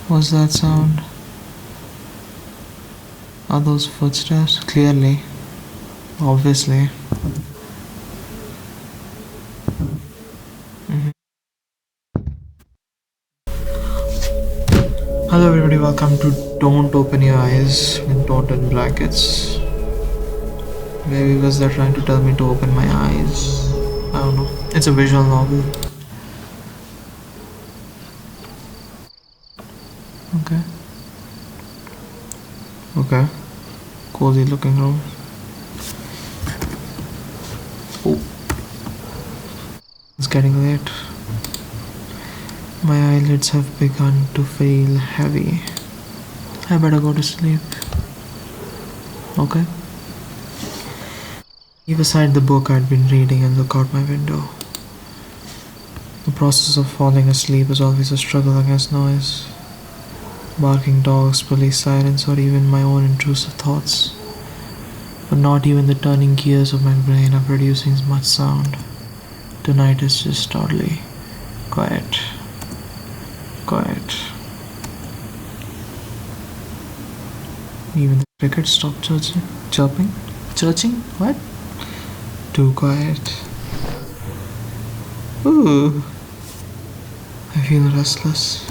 What's that sound? Are those footsteps? Clearly. Obviously. Mhm. Hello everybody, welcome to Don't Open Your Eyes with Don't in brackets. Maybe because they're trying to tell me to open my eyes. I don't know. It's a visual novel. Okay. Okay. Cozy looking room. Oh, it's getting late. My eyelids have begun to feel heavy. I better go to sleep. Okay? Leave aside the book I'd been reading and look out my window. The process of falling asleep is always a struggle against noise. Barking dogs, police sirens, or even my own intrusive thoughts. But not even the turning gears of my brain are producing much sound. Tonight is just oddly quiet. Quiet. Even the crickets stopped chirping? Chirching? What? Too quiet. Ooh. I feel restless.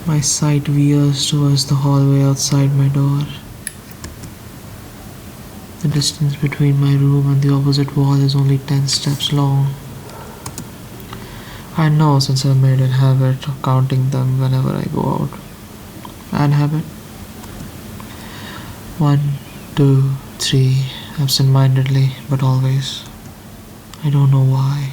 My sight veers towards the hallway outside my door. The distance between my room and the opposite wall is only 10 steps long. I know since I made a habit of counting them whenever I go out. An habit. 1, 2, 3, absent-mindedly, but always. I don't know why.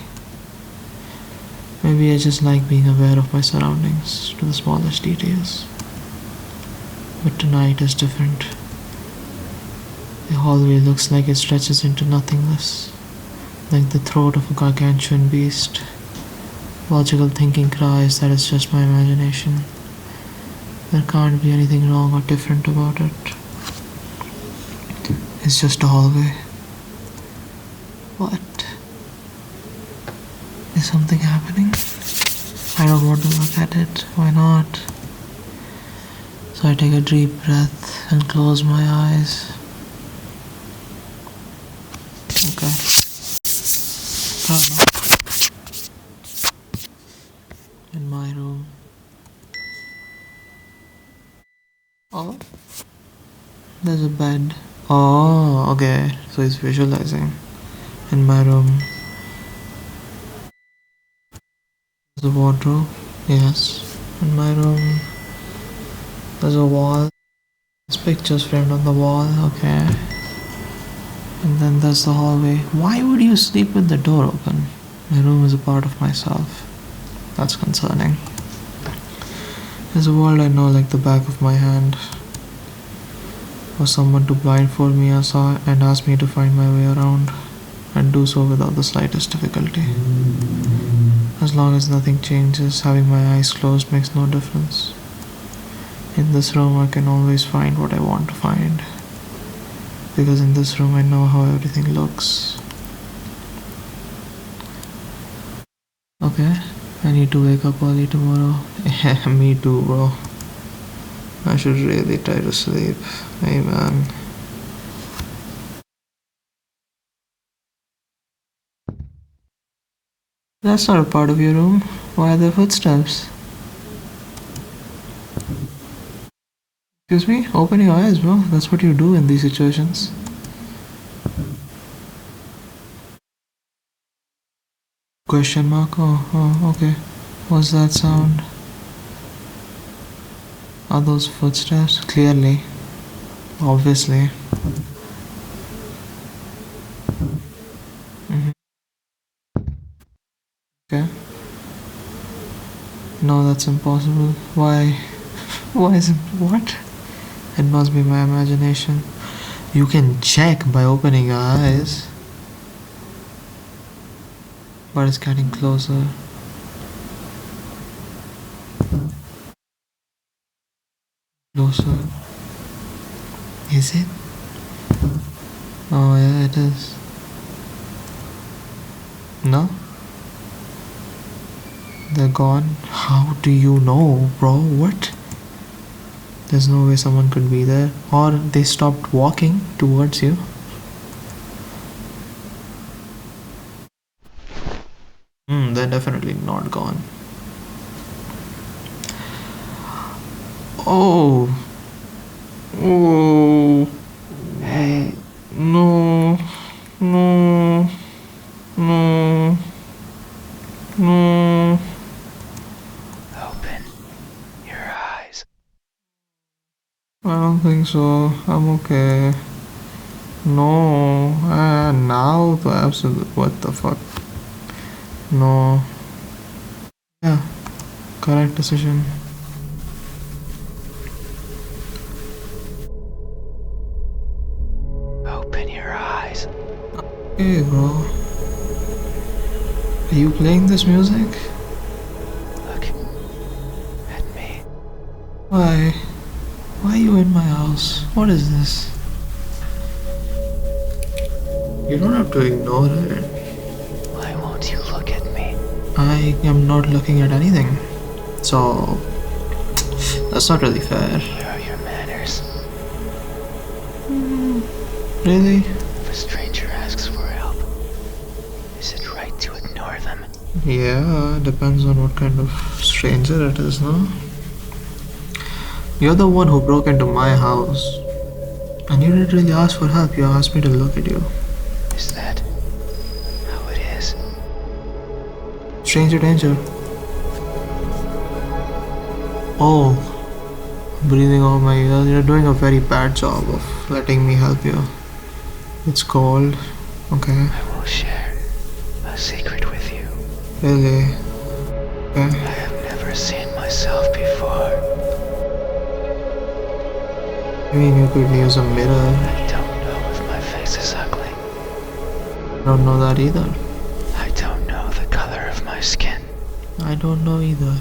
Maybe I just like being aware of my surroundings to the smallest details. But tonight is different. The hallway looks like it stretches into nothingness, like the throat of a gargantuan beast. Logical thinking cries that it's just my imagination. There can't be anything wrong or different about it. It's just a hallway. What? Is something happening? I don't want to look at it. Why not? So I take a deep breath and close my eyes. Okay. I don't know. In my room. Oh, there's a bed. Oh, okay. So it's visualizing. In my room. There's a wardrobe. Yes. In my room. There's a wall. There's pictures framed on the wall. Okay. And then there's the hallway. Why would you sleep with the door open? My room is a part of myself. That's concerning. There's a world I know like the back of my hand. For someone to blindfold me and ask me to find my way around, and do so without the slightest difficulty. As long as nothing changes, having my eyes closed makes no difference. In this room, I can always find what I want to find. Because in this room, I know how everything looks. Okay, I need to wake up early tomorrow. Yeah, me too, bro. I should really try to sleep. Hey, man. That's not a part of your room. Why are there footsteps? Excuse me? Open your eyes, bro. That's what you do in these situations. Question mark? Oh, okay. What's that sound? Are those footsteps? Clearly. Obviously. Mhm. Okay. No, that's impossible. Why? Why is it? What? It must be my imagination. You can check by opening your eyes. But it's getting closer. Closer. Is it? Oh, yeah, it is. No? They're gone. How do you know, bro? What? There's no way someone could be there. Or they stopped walking towards you. They're definitely not gone. Oh. Oh. Hey. No. No. No. No. Open your eyes. I don't think so. I'm okay. No. Now the absolute. What the fuck? No. Yeah. Correct decision. Open your eyes. Hey, bro. Are you playing this music? Look at me. Why? Why are you in my house? What is this? You don't have to ignore it. Why won't you look at me? I am not looking at anything. So, that's not really fair. Here are your manners. Really? If a stranger asks for help, is it right to ignore them? Yeah, depends on what kind of stranger it is, no? You're the one who broke into my house. And you didn't really ask for help, you asked me to look at you. Is that how it is? Stranger danger. Oh, breathing over my ears. You're doing a very bad job of letting me help you. It's cold. Okay. I will share a secret with you. Really? Okay. I have never seen myself before. I mean, you could use a mirror. I don't know if my face is ugly. I don't know that either. I don't know the color of my skin. I don't know either.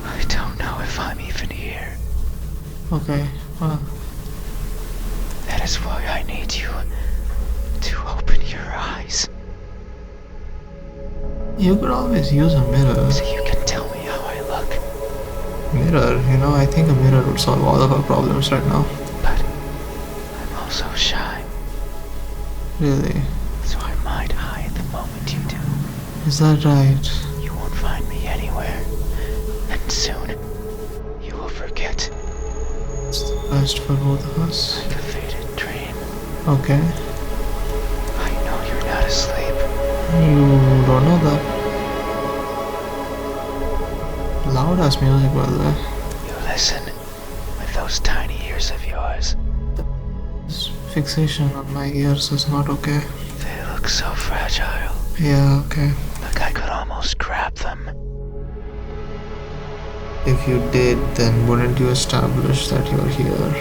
I don't know if I'm even here. Okay. Well, That is why I need you to open your eyes you could always use a mirror. so you can tell me how I look. Mirror, I think a mirror would solve all of our problems right now. But I'm also shy, Really? so I might hide the moment you do. Is that right? You won't find me anywhere, and soon you will forget, It's the best for both of us. like a faded dream. Okay. I know you're not asleep. You don't know that. Loud ass music, by the way. You listen with those tiny ears of yours. This fixation on my ears is not okay. They look so fragile. Yeah, okay. Like I could almost grab them. If you did, then wouldn't you establish that you're here?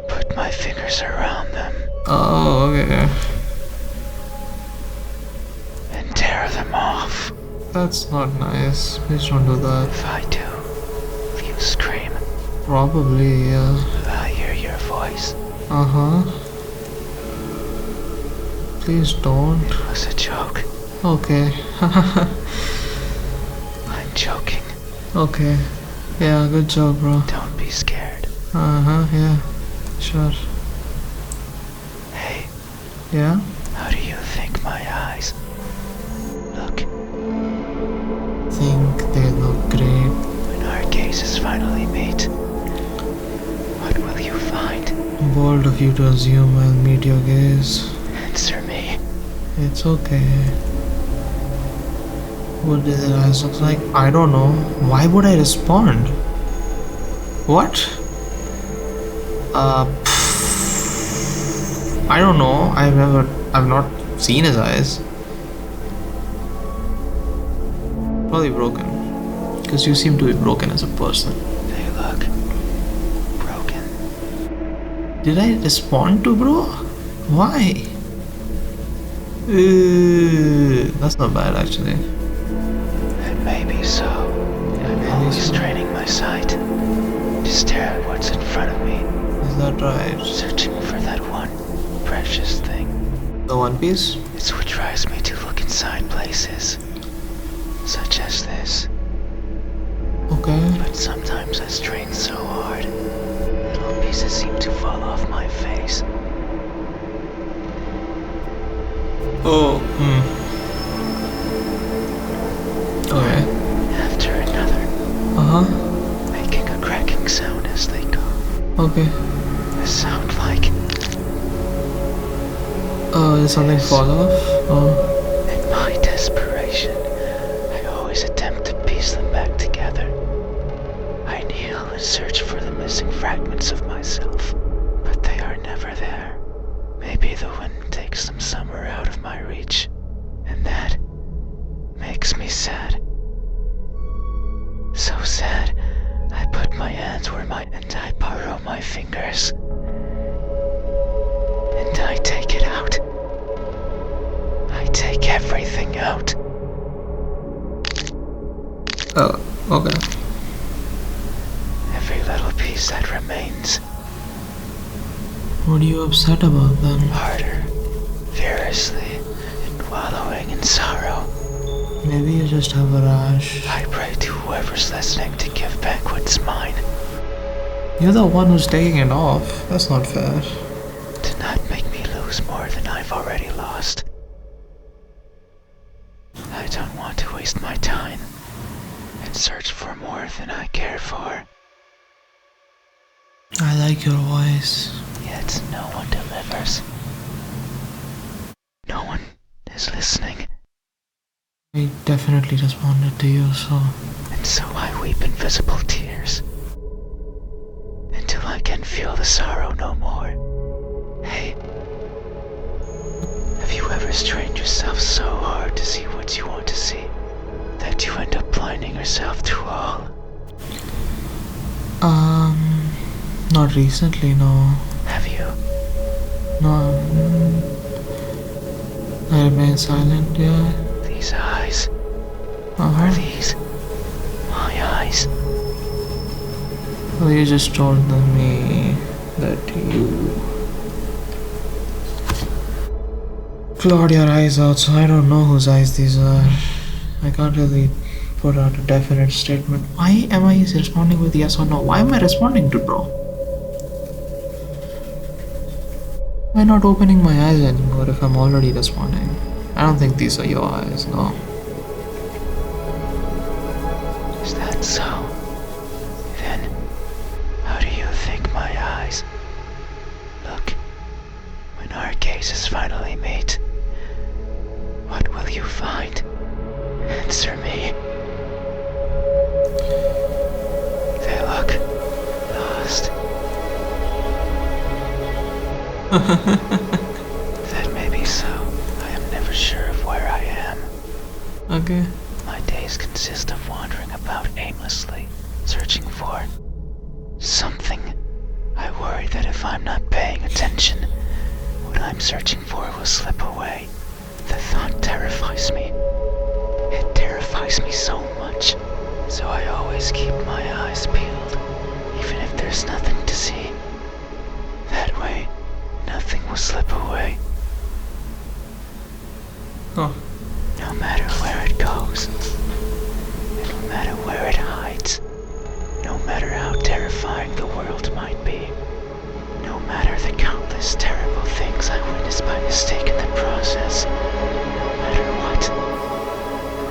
Put my fingers around them Oh, okay. and tear them off. That's not nice. Please don't do that. If I do, will you scream? Probably, yeah. Will I hear your voice? Uh-huh. Please don't. It was a joke. Okay. I'm joking. Okay. Yeah, good job, bro. Don't be scared. Uh-huh, yeah. Sure. Hey, Yeah? how do you think my eyes look Think they look great. when our gazes finally meet? What will you find? Bold of you to assume I'll meet your gaze. Answer me. It's okay. What do their eyes look like? I don't know. Why would I respond? What? I don't know. I've not seen his eyes. Probably broken. Because you seem to be broken as a person. They look broken. Did I respond to bro? Why? That's not bad actually. And maybe so. I'm always training my sight to stare at what's in front of me, Is that right? searching for that one precious thing. The One Piece? It's what drives me to look inside inside places, such as this. Okay. But sometimes I strain so hard, little pieces seem to fall off my face. Oh. Okay. After another, making a cracking sound as they go. Okay. A sound like Did something fall off? in my desperation, I always attempt to piece them back together. I kneel and search for the missing fragments of myself, but they are never there. Maybe the wind takes them somewhere out of my reach, and that makes me sad. So sad, I put my hands where and I borrow my fingers. And I take it out. I take everything out. Oh, okay. Every little piece that remains. What are you upset about then? Harder, furiously, and wallowing in sorrow. Maybe you just have a rash. I pray to whoever's listening to give back what's mine. You're the one who's taking it off. That's not fair. To not make me lose more than I've already lost. I don't want to waste my time and search for more than I care for. I like your voice. Yet no one delivers. No one is listening. I definitely responded to you, so... And so I weep invisible tears. Until I can feel the sorrow no more. Hey, have you ever strained yourself so hard to see what you want to see, that you end up blinding yourself to all? Not recently, no. Have you? No. I remain silent, yeah. These eyes. Are these my eyes? Well, you just told me that you clawed your eyes out, so I don't know whose eyes these are. I can't really put out a definite statement. Why am I responding with yes or no? Why am I responding to bro? Why not opening my eyes anymore if I'm already responding? I don't think these are your eyes, no. Is that so? Then, how do you think my eyes look when our gazes finally meet? What will you find? Answer me. They look lost. That may be so. I am never sure of where I am. Okay. My days consist of wandering about aimlessly, searching for something. I worry that if I'm not paying attention, what I'm searching for will slip away. The thought terrifies me. It terrifies me so much, so I always keep my eyes peeled, even if there's nothing to see. That way, nothing will slip away. Oh. No matter where it goes, no matter where it hides, no matter how terrifying the world might be, no matter the countless terrible things I witnessed by mistake in the process, no matter what,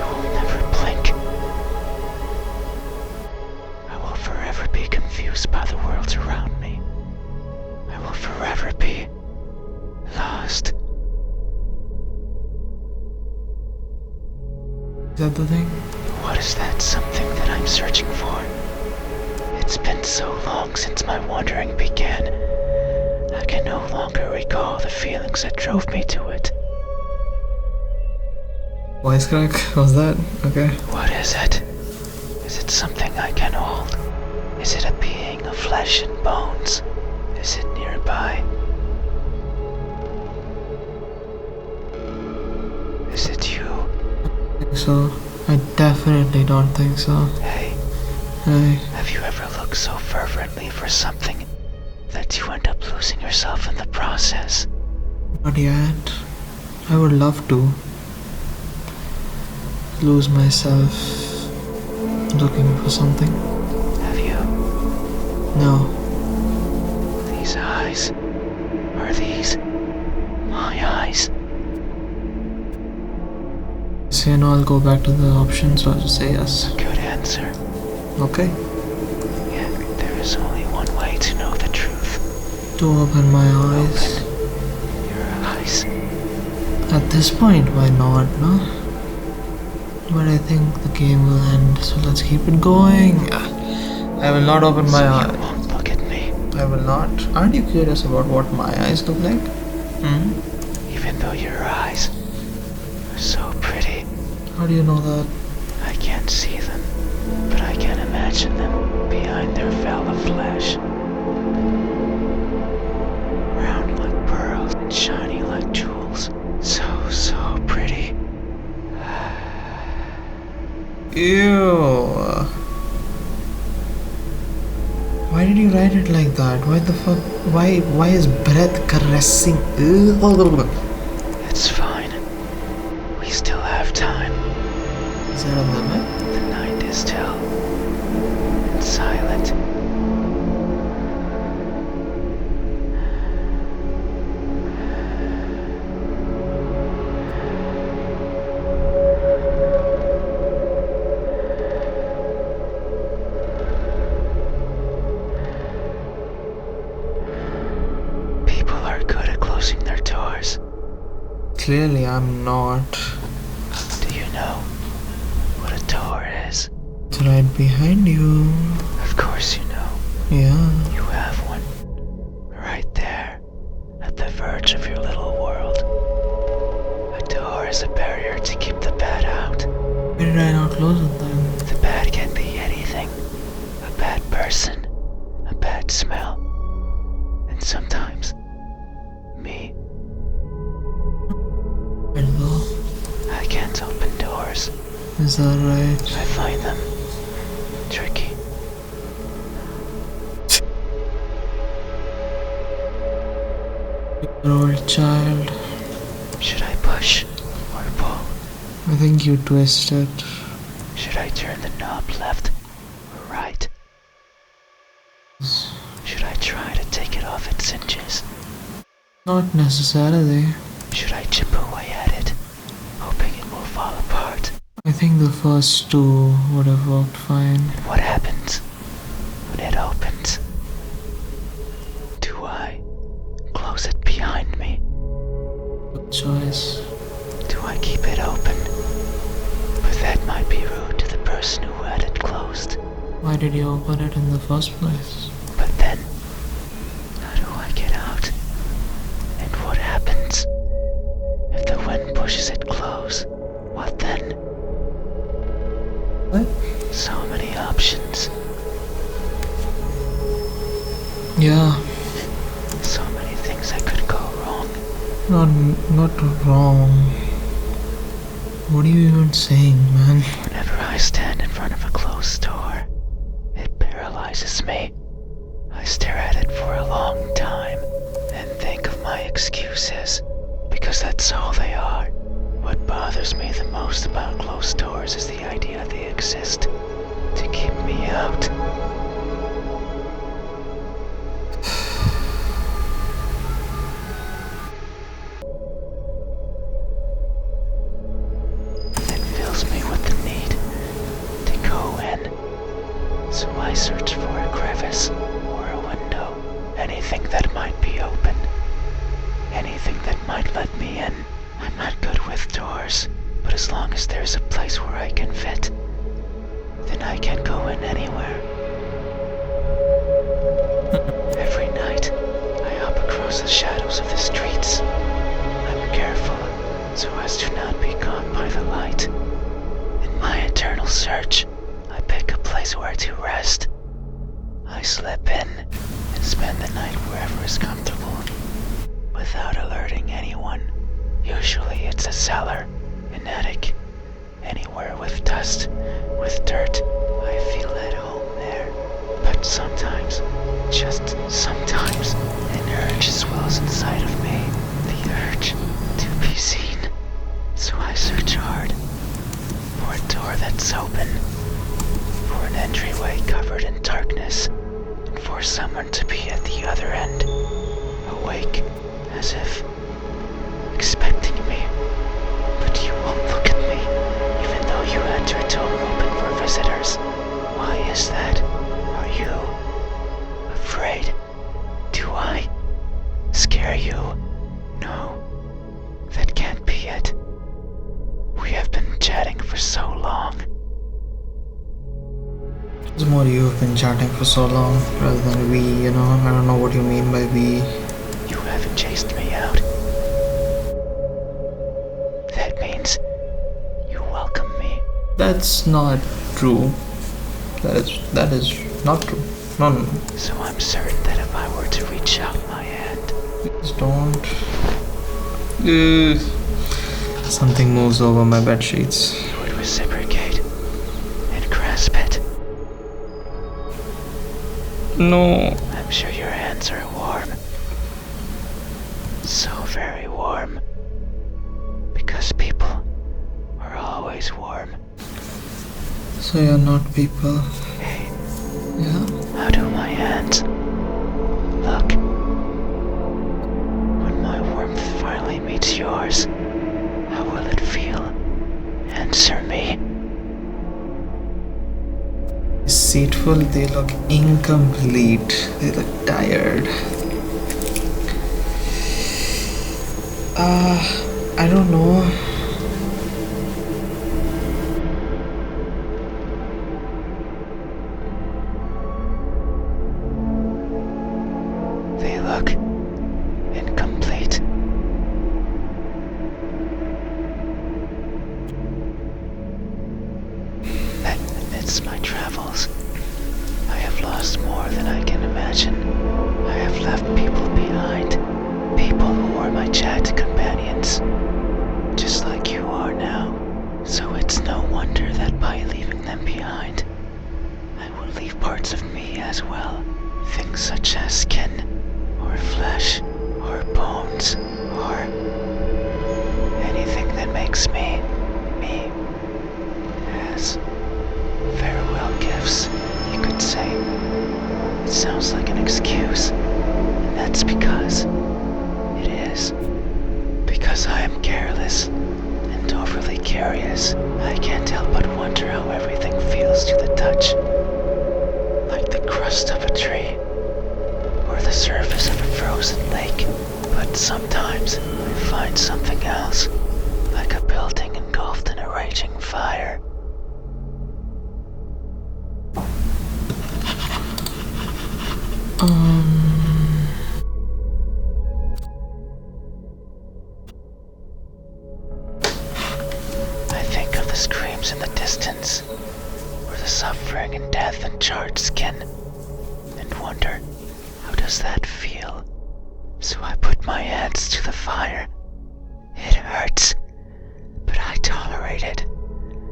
I will never blink. I will forever be confused by the worlds around me. I will forever be lost. Is that the thing? What is that something that I'm searching for? It's been so long since my wandering began. I can no longer recall the feelings that drove me to it. Voice crack? Was that? Okay. What is it? Is it something I can hold? Is it a being of flesh and bones? Is it nearby? Is it you? I think so. I definitely don't think so. Hey, Hey. have you ever looked so fervently for something that you end up losing yourself in the process? Not yet. I would love to. lose myself looking for something. Have you? No. These eyes. Are these my eyes? So I'll go back to the options or just say yes. Good answer. Okay. Yet there is only one way to know the truth. To open my eyes. Open your eyes. At this point, why not, no? But I think the game will end, so let's keep it going. I will not open my You eyes. won't look at me, I will not. Aren't you curious about what my eyes look like? even though your eyes are so pretty. How do you know that? I can't see them, but I can imagine them behind their veil of flesh. Round like pearls and shiny like jewels. So pretty. Ew. Why did you write it like that? Why the fuck? Why is breath caressing? Ew. It's fine. We still have time. Is there a limit? The night is still and silent. People are good at closing their doors. Clearly, I'm not. Do you know what a door is? It's right behind you. Of course you know. Yeah. You have one. Right there. At the verge of your little world. A door is a barrier to keep the bad out. Why did I not close it then? The bad can be anything. A bad person. A bad smell. And sometimes, me. Hello? I can't open doors. Is that right? I find them tricky. You're an old child. Should I push or pull? I think you twisted. Should I turn the knob left or right? Should I try to take it off its hinges? Not necessarily. Should I chip away at it, hoping it will fall apart? I think the first two would have worked fine. What happens when it opens? Do I close it behind me? Good choice. Do I keep it open? But that might be rude to the person who had it closed. Why did you open it in the first place? But then, how do I get out? And what happens if the wind pushes it close? What then? What? So many options. Yeah. So many things that could go wrong. Not wrong. What are you even saying, man? Whenever I stand in front of a closed door, it paralyzes me. I stare at it for a long time and think of my excuses, because that's all they are. What bothers me the most about closed doors is the idea they exist to keep me out. It fills me with the need to go in. So I search for a crevice or a window, anything that might be open, anything that might let me in. I'm not good with doors, but as long as there's a place where I can fit, then I can go in anywhere. Every night, I hop across the shadows of the streets. I'm careful so as to not be caught by the light. In my eternal search, I pick a place where to rest. I slip in and spend the night wherever is comfortable, without alerting anyone. Usually it's a cellar, an attic, anywhere with dust, with dirt. I feel at home there. But sometimes, just sometimes, an urge swells inside of me. The urge to be seen. So I search hard for hallway covered in darkness, and for someone to be at the other end, awake, as if expecting me. But you won't look at me, even though you had your door open for visitors. Why is that? Are you afraid? Do I scare you? No, that can't be it. We have been chatting for so long. It's more you've been chatting for so long rather than we, I don't know what you mean by we. You haven't chased me out. That means you welcome me. That's not true. That is not true. No. So I'm certain that if I were to reach out my hand, Please don't. Ugh. Something moves over my bed sheets. you would reciprocate and grasp it. No. I'm sure your hands are warm. So very warm. Because people are always warm. So you're not people. Hey, Yeah? how do my hands look? When my warmth finally meets yours, how will it feel? Answer me. Deceitful, they look incomplete. They look tired. I don't know. They look incomplete. Amidst my travels, I have lost more than I can imagine. I have left people behind, people who were my chat companions, just like you are now. So it's no wonder that by leaving them behind, I will leave parts of me as well. Things such as skin, or flesh, or bones, or anything that makes me, me, as farewell gifts, you could say. It sounds like an excuse, and that's because it is. Because I am careless and overly curious, I can't help but wonder how everything feels to the touch. Like the crust of a tree, or the surface of a frozen lake. But sometimes I find something else, like a building engulfed in a raging fire. I think of the screams in the distance, or the suffering and death and charred skin, and wonder, how does that feel? So I put my hands to the fire. It hurts, but I tolerate it,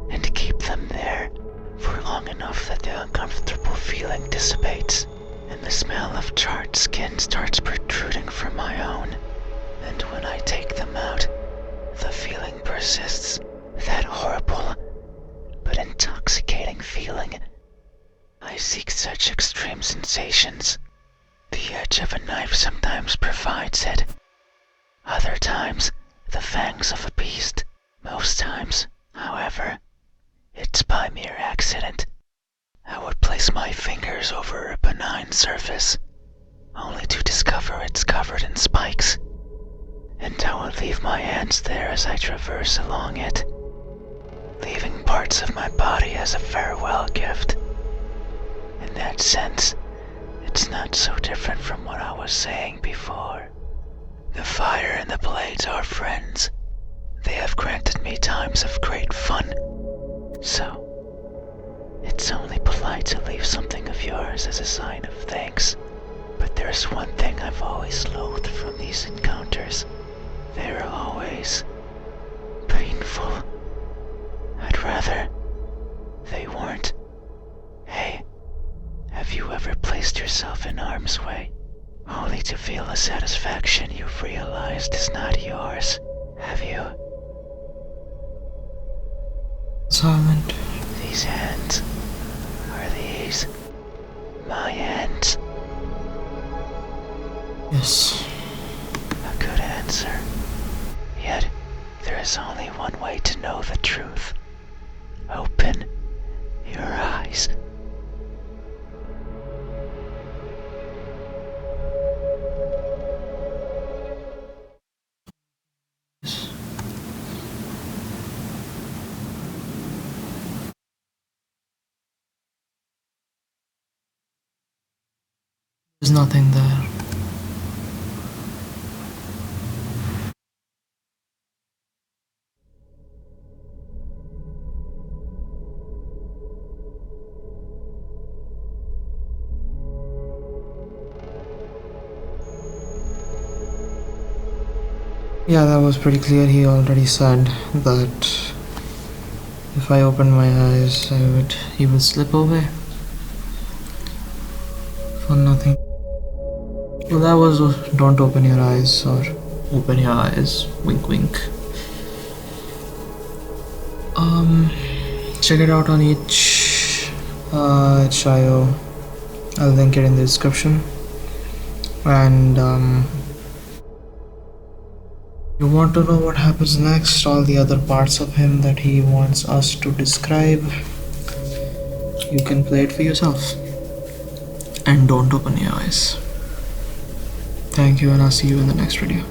and keep them there for long enough that the uncomfortable feeling dissipates, and the smell of charred skin starts protruding from my own. And when I take them out, the feeling persists, that horrible but intoxicating feeling. I seek such extreme sensations. The edge of a knife sometimes provides it. Other times, the fangs of a beast. Most times, however, it's by mere accident. I would place my fingers over a benign surface, only to discover it's covered in spikes. And I would leave my hands there as I traverse along it, leaving parts of my body as a farewell gift. In that sense, it's not so different from what I was saying before. The fire and the blades are friends. They have granted me times of great fun. So, it's only polite to leave something of yours as a sign of thanks. But there's one thing I've always loathed from these encounters. They're always painful. I'd rather they weren't. Hey, have you ever placed yourself in harm's way, only to feel a satisfaction you've realized is not yours? Have you? Silent. These hands, are they always my end? Yes. A good answer. Yet, there is only one way to know the truth. Open your eyes. There's nothing there. Yeah, that was pretty clear. He already said that if I opened my eyes, he would slip away. For nothing. Well, that was don't open your eyes or open your eyes. Wink, wink. Check it out on itch.io. I'll link it in the description. And you want to know what happens next, all the other parts of him that he wants us to describe, you can play it for yourself. And don't open your eyes. Thank you, and I'll see you in the next video.